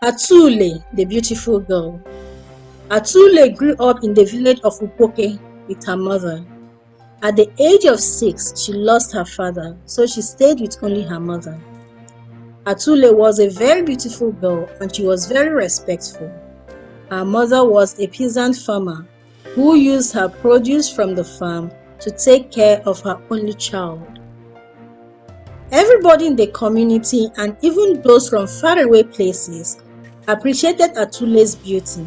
Atule, the beautiful girl. Atule grew up in the village of Upoke with her mother. At the age of 6, she lost her father, so she stayed with only her mother. Atule was a very beautiful girl and she was very respectful. Her mother was a peasant farmer who used her produce from the farm to take care of her only child. Everybody in the community and even those from faraway places appreciated Atule's beauty.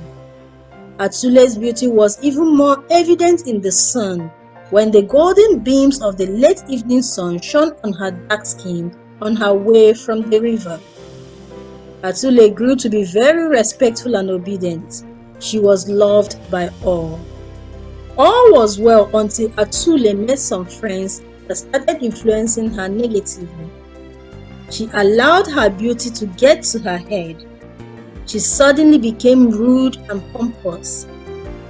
Atule's beauty was even more evident in the sun when the golden beams of the late evening sun shone on her dark skin on her way from the river. Atule grew to be very respectful and obedient. She was loved by all. All was well until Atule met some friends that started influencing her negatively. She allowed her beauty to get to her head. She suddenly became rude and pompous.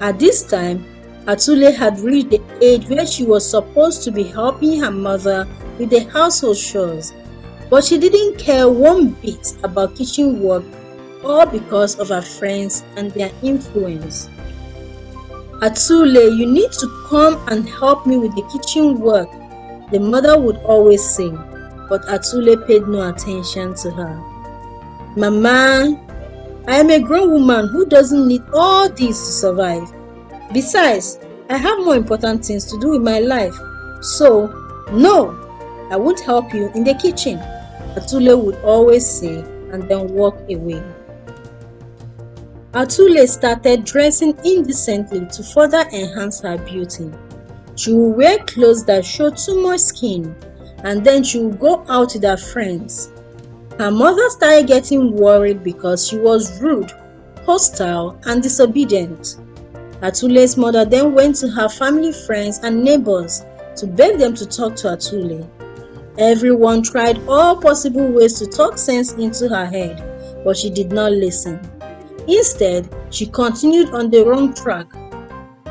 At this time, Atule had reached the age where she was supposed to be helping her mother with the household chores, but she didn't care one bit about kitchen work, all because of her friends and their influence. Atule, you need to come and help me with the kitchen work, the mother would always say, but Atule paid no attention to her. Mama, I am a grown woman who doesn't need all this to survive. Besides, I have more important things to do with my life. So, no, I won't help you in the kitchen, Atule would always say and then walk away. Atule started dressing indecently to further enhance her beauty. She would wear clothes that showed too much skin, and then she would go out with her friends. Her mother started getting worried because she was rude, hostile, and disobedient. Atule's mother then went to her family friends and neighbors to beg them to talk to Atule. Everyone tried all possible ways to talk sense into her head, but she did not listen. Instead, she continued on the wrong track.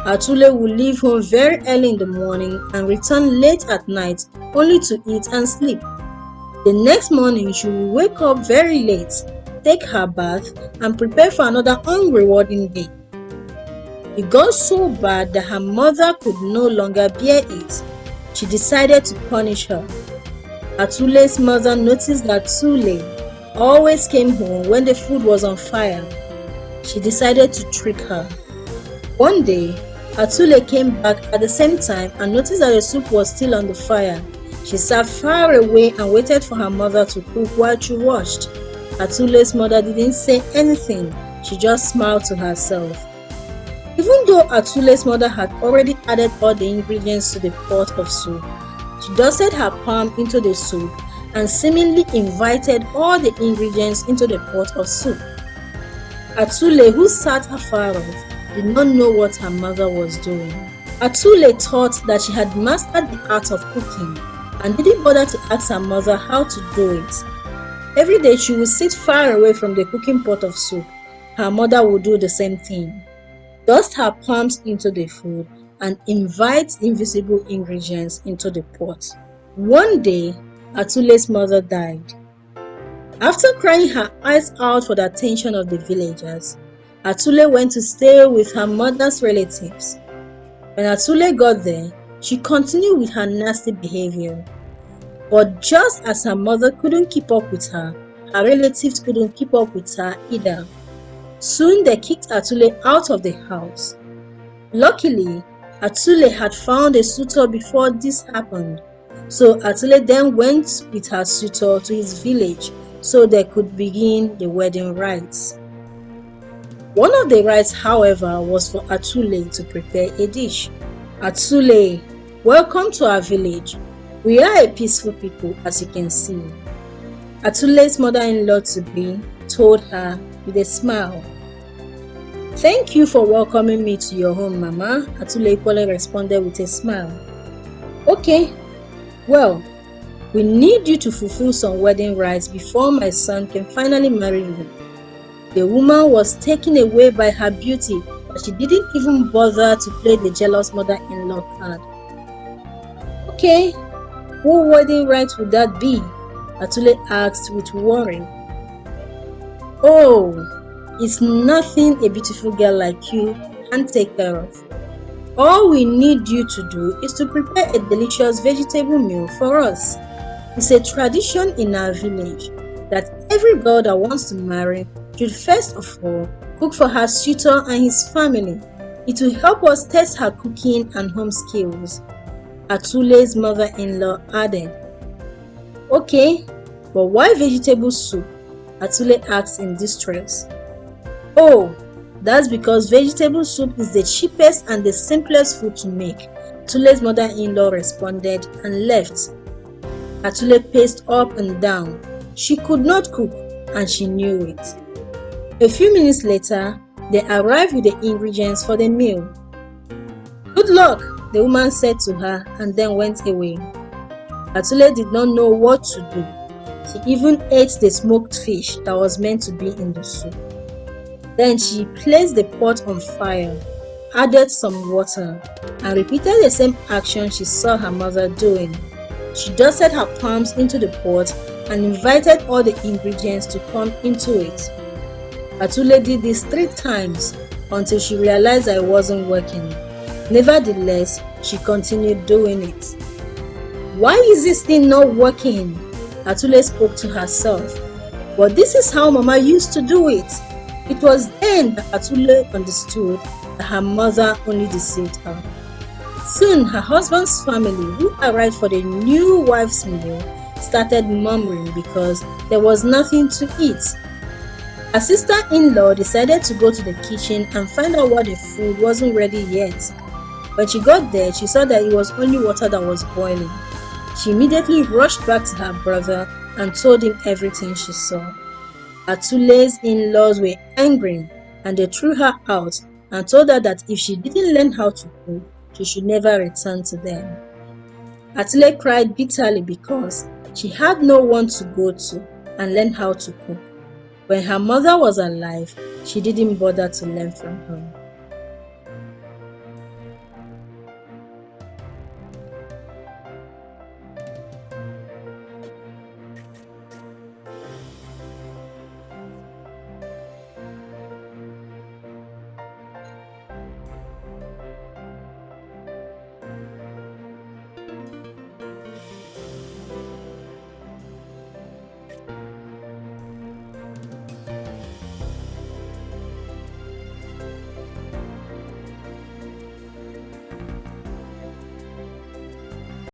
Atule would leave home very early in the morning and return late at night only to eat and sleep. The next morning, she would wake up very late, take her bath, and prepare for another unrewarding day. It got so bad that her mother could no longer bear it. She decided to punish her. Atule's mother noticed that Atule always came home when the food was on fire. She decided to trick her. One day, Atule came back at the same time and noticed that the soup was still on the fire. She sat far away and waited for her mother to cook while she watched. Atule's mother didn't say anything. She just smiled to herself. Even though Atule's mother had already added all the ingredients to the pot of soup, she dusted her palm into the soup and seemingly invited all the ingredients into the pot of soup. Atule, who sat afar off, did not know what her mother was doing. Atule thought that she had mastered the art of cooking and didn't bother to ask her mother how to do it. Every day she would sit far away from the cooking pot of soup. Her mother would do the same thing. Dust her palms into the food and invite invisible ingredients into the pot. One day, Atule's mother died. After crying her eyes out for the attention of the villagers, Atule went to stay with her mother's relatives. When Atule got there, she continued with her nasty behavior. But just as her mother couldn't keep up with her, her relatives couldn't keep up with her either. Soon they kicked Atule out of the house. Luckily, Atule had found a suitor before this happened, so Atule then went with her suitor to his village so they could begin the wedding rites. One of the rites, however, was for Atule to prepare a dish. Atule, welcome to our village. We are a peaceful people, as you can see. Atule's mother-in-law to-be told her with a smile. Thank you for welcoming me to your home, Mama, Atule equally responded with a smile. Okay, well, we need you to fulfill some wedding rites before my son can finally marry you. The woman was taken away by her beauty, but she didn't even bother to play the jealous mother-in-law card. Okay, what wedding rite would that be? Atule asked with worry. Oh, it's nothing a beautiful girl like you can't take care of. All we need you to do is to prepare a delicious vegetable meal for us. It's a tradition in our village that every girl that wants to marry should first of all cook for her suitor and his family. It will help us test her cooking and home skills, Atule's mother-in-law added. Okay, but why vegetable soup? Atule asked in distress. Oh, that's because vegetable soup is the cheapest and the simplest food to make, Atule's mother-in-law responded and left. Atule paced up and down. She could not cook, and she knew it. A few minutes later, they arrived with the ingredients for the meal. Good luck, the woman said to her and then went away. Atule did not know what to do. She even ate the smoked fish that was meant to be in the soup. Then she placed the pot on fire, added some water, and repeated the same action she saw her mother doing. She dusted her palms into the pot and invited all the ingredients to come into it. Atule did this 3 times until she realized that it wasn't working. Nevertheless, she continued doing it. Why is this thing not working? Atule spoke to herself. But this is how Mama used to do it. It was then that Atule understood that her mother only deceived her. Soon, her husband's family, who arrived for the new wife's meal, started murmuring because there was nothing to eat. Her sister-in-law decided to go to the kitchen and find out why the food wasn't ready yet. When she got there, she saw that it was only water that was boiling. She immediately rushed back to her brother and told him everything she saw. Atule's in-laws were angry and they threw her out and told her that if she didn't learn how to cook, she should never return to them. Atule cried bitterly because she had no one to go to and learn how to cook. When her mother was alive, she didn't bother to learn from her.